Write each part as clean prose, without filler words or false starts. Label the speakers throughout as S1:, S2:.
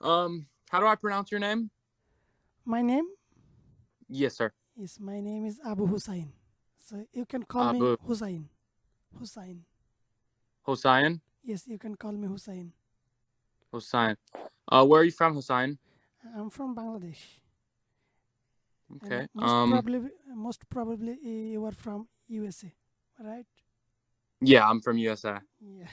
S1: How do I pronounce your name?
S2: My name
S1: Yes, sir.
S2: my name is Abu Hussein. So you can call me
S1: Abu
S2: Hussein. Hussein.
S1: Hosain.
S2: Yes, you can call me Hussein.
S1: Hosain. Where are you from, Hosain?
S2: I'm from Bangladesh, and
S1: Okay.
S2: most probably you are from USA, right?
S1: Yeah, I'm from USA.
S2: Yeah,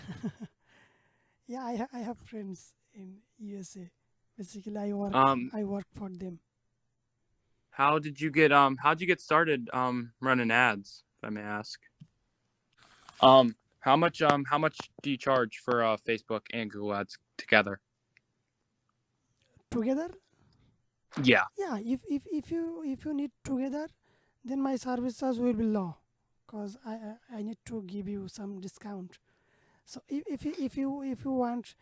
S2: yeah. I have friends in USA. Basically,
S1: Um,
S2: I work for them.
S1: how'd you get started running ads, if I may ask? How much do you charge for Facebook and Google Ads together?
S2: Together,
S1: Yeah.
S2: yeah. If you need together, then my services will be low, cause I need to give you some discount. So if you want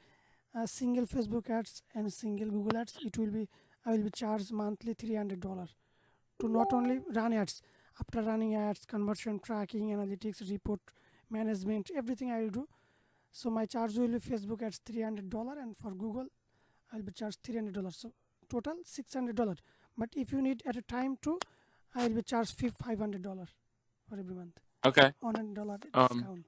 S2: a single Facebook ads and single Google ads, it will be I will be charged monthly $300 to not only run ads. After running ads, conversion tracking, analytics, report management, everything I will do. So my charge will be Facebook ads $300, and for Google I'll be charged $300. So total $600. But if you need at a time too, I will be charged $500 for every month.
S1: Okay.
S2: $100
S1: Um.
S2: discount.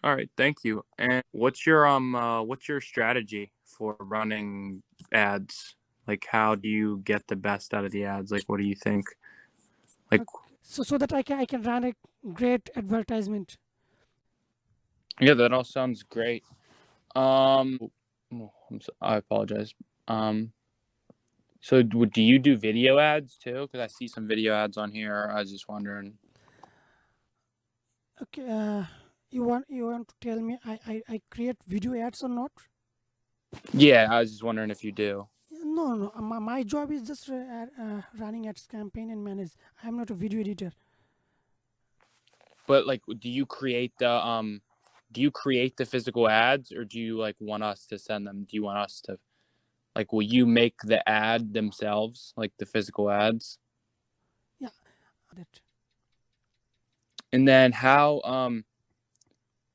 S1: All right. Thank you. And what's your strategy for running ads? Like, how do you get the best out of the ads? Like, what do you think? Like,
S2: Okay. So that I can run a great advertisement.
S1: yeah, that all sounds great. I apologize. Um, so do you do video ads too? Because I see some video ads on here. I was just wondering.
S2: Okay, you want to tell me I create video ads or not?
S1: Yeah, I was just wondering if you do.
S2: No, no. My job is just running ads campaign and manage. I'm not a video editor.
S1: But like, do you create the physical ads, or do you like want us to send them? Do you want us to like, will you make the ad themselves, like the physical ads?
S2: Yeah, that.
S1: And then how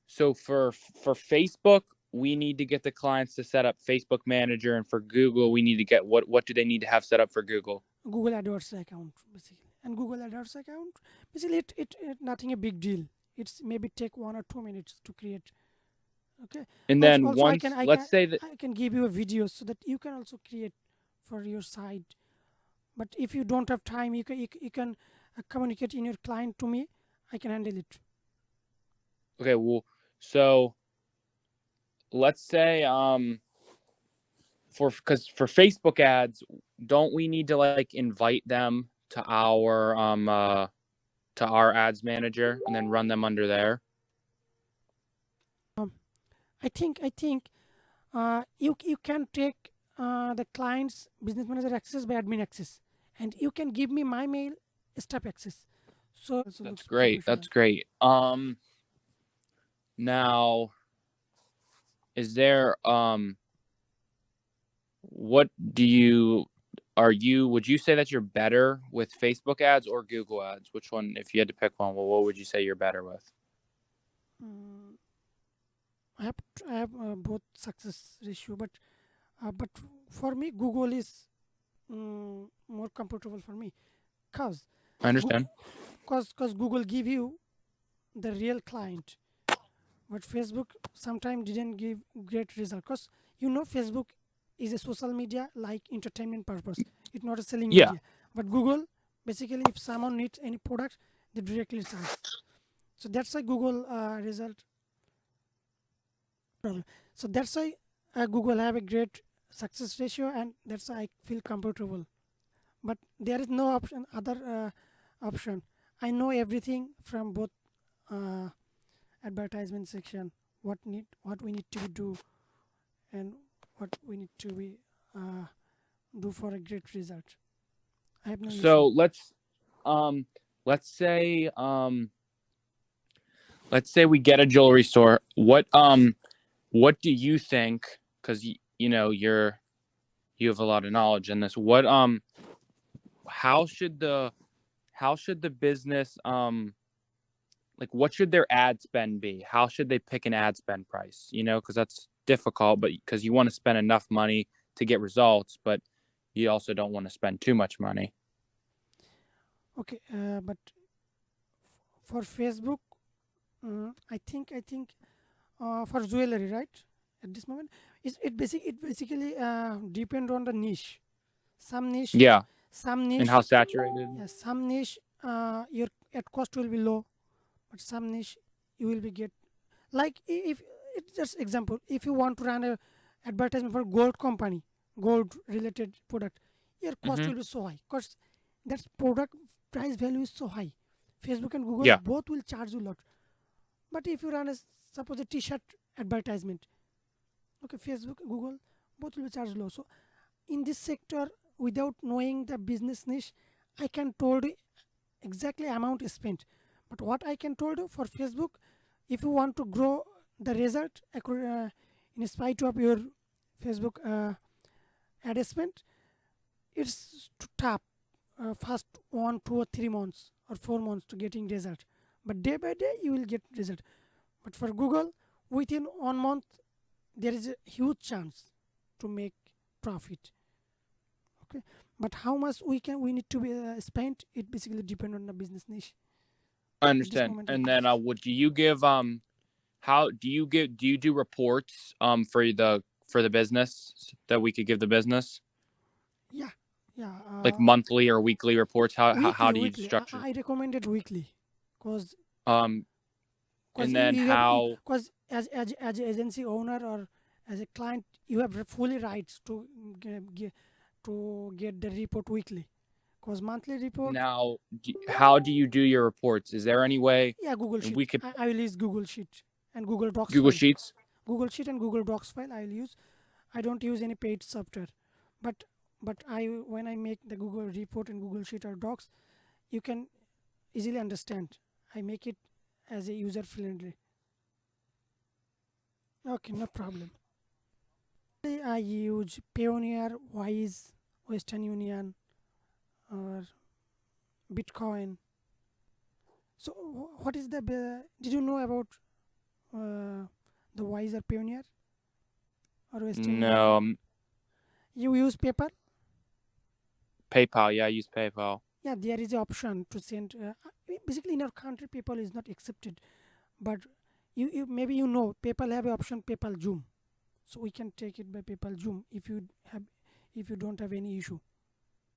S1: so for Facebook, we need to get the clients to set up Facebook Manager, and for Google, we need to get what do they need to have set up for Google?
S2: Google AdWords account basically, and Google AdWords account basically it nothing a big deal. It's maybe take 1 or 2 minutes to create. Okay.
S1: And
S2: Also,
S1: then
S2: also I can
S1: once,
S2: I
S1: let's
S2: can
S1: say that,
S2: I can give you a video so that you can also create for your site. But if you don't have time, you can communicate in your client to me. I can handle it.
S1: okay, well, so let's say for because for Facebook ads, don't we need to like invite them to our ads manager and then run them under there?
S2: Um, I think you can take the client's business manager access by admin access, and you can give me my mail staff access. So it also
S1: That's
S2: looks
S1: great.
S2: professional.
S1: That's great. Now is there what do you are you would you say that you're better with Facebook ads or Google ads? Which one, if you had to pick one, well, what would you say you're better with?
S2: Mm, I have both success ratio, but for me Google is more comfortable for me, cause
S1: I understand.
S2: cause Google give you the real client, but Facebook sometimes didn't give great result, because Facebook is a social media like entertainment purpose. It's not a selling
S1: Yeah.
S2: media. But Google, basically, if someone needs any product, they directly search. So that's why Google result problem. So that's why Google have a great success ratio, and that's why I feel comfortable. But there is no option other option. I know everything from both uh, advertisement section, what we need to do, and what we need to be uh, do for a great result. I have no issue.
S1: So um let's say um let's say we get a jewelry store. What do you think, cuz you know you have a lot of knowledge in this. How should the how should the business like what should their ad spend be? How should they pick an ad spend price? You know, because that's difficult, but because you want to spend enough money to get results, but you also don't want to spend too much money.
S2: Okay, but for Facebook, I think for jewelry, right? At this moment, it basically depend on the niche. Some niche,
S1: Yeah,
S2: some
S1: and
S2: niche,
S1: how saturated.
S2: yeah, some niche, your at cost will be low, but some niche you will be get like if it's just example. If you want to run a advertisement for gold company, gold related product, your cost
S1: Mm-hmm.
S2: will be so high because that product price value is so high. Facebook and Google
S1: Yeah,
S2: both will charge you a lot. But if you run a suppose a t-shirt advertisement, okay, Facebook, Google, both will be charged low. So in this sector, without knowing the business niche, I can told you exactly amount spent. But what I can told you for Facebook, if you want to grow the result in spite of your Facebook ad spend, it's to tap first 1, 2 or 3 months or 4 months to getting result. But day by day you will get result. But for Google, within 1 month, there is a huge chance to make profit. Okay, but how much we need to be spent? It basically depend on the business niche.
S1: I
S2: At this
S1: understand.
S2: moment,
S1: And then what do you give how do you do reports for the business that we could give the business?
S2: yeah, yeah,
S1: Like monthly or weekly reports? How
S2: weekly,
S1: do you
S2: weekly.
S1: structure?
S2: I recommended weekly, cause
S1: Um
S2: cause
S1: and
S2: you,
S1: then
S2: you have
S1: how
S2: cause as an agency owner or as a client, you have fully rights to get the report weekly. Cause monthly report,
S1: now how do you do your reports? Is there any way
S2: yeah, Google
S1: and
S2: Sheet.
S1: we could
S2: I will use Google Sheet and Google Docs
S1: Google
S2: file.
S1: Sheets?
S2: Google Sheet and Google Docs file I will use. I don't use any paid software, but I when I make the Google report in Google Sheet or Docs, you can easily understand. I make it as a user friendly. Okay, no problem. I use Payoneer, Wise, Western Union, or Bitcoin. So what is the did you know about the Wise or Payoneer or Western
S1: No,
S2: Union? You use PayPal?
S1: PayPal. Yeah, I use PayPal.
S2: Yeah, there is an option to send. Basically, in our country, PayPal is not accepted. But you maybe you know PayPal have an option PayPal Zoom, so we can take it by PayPal Zoom if you don't have any issue.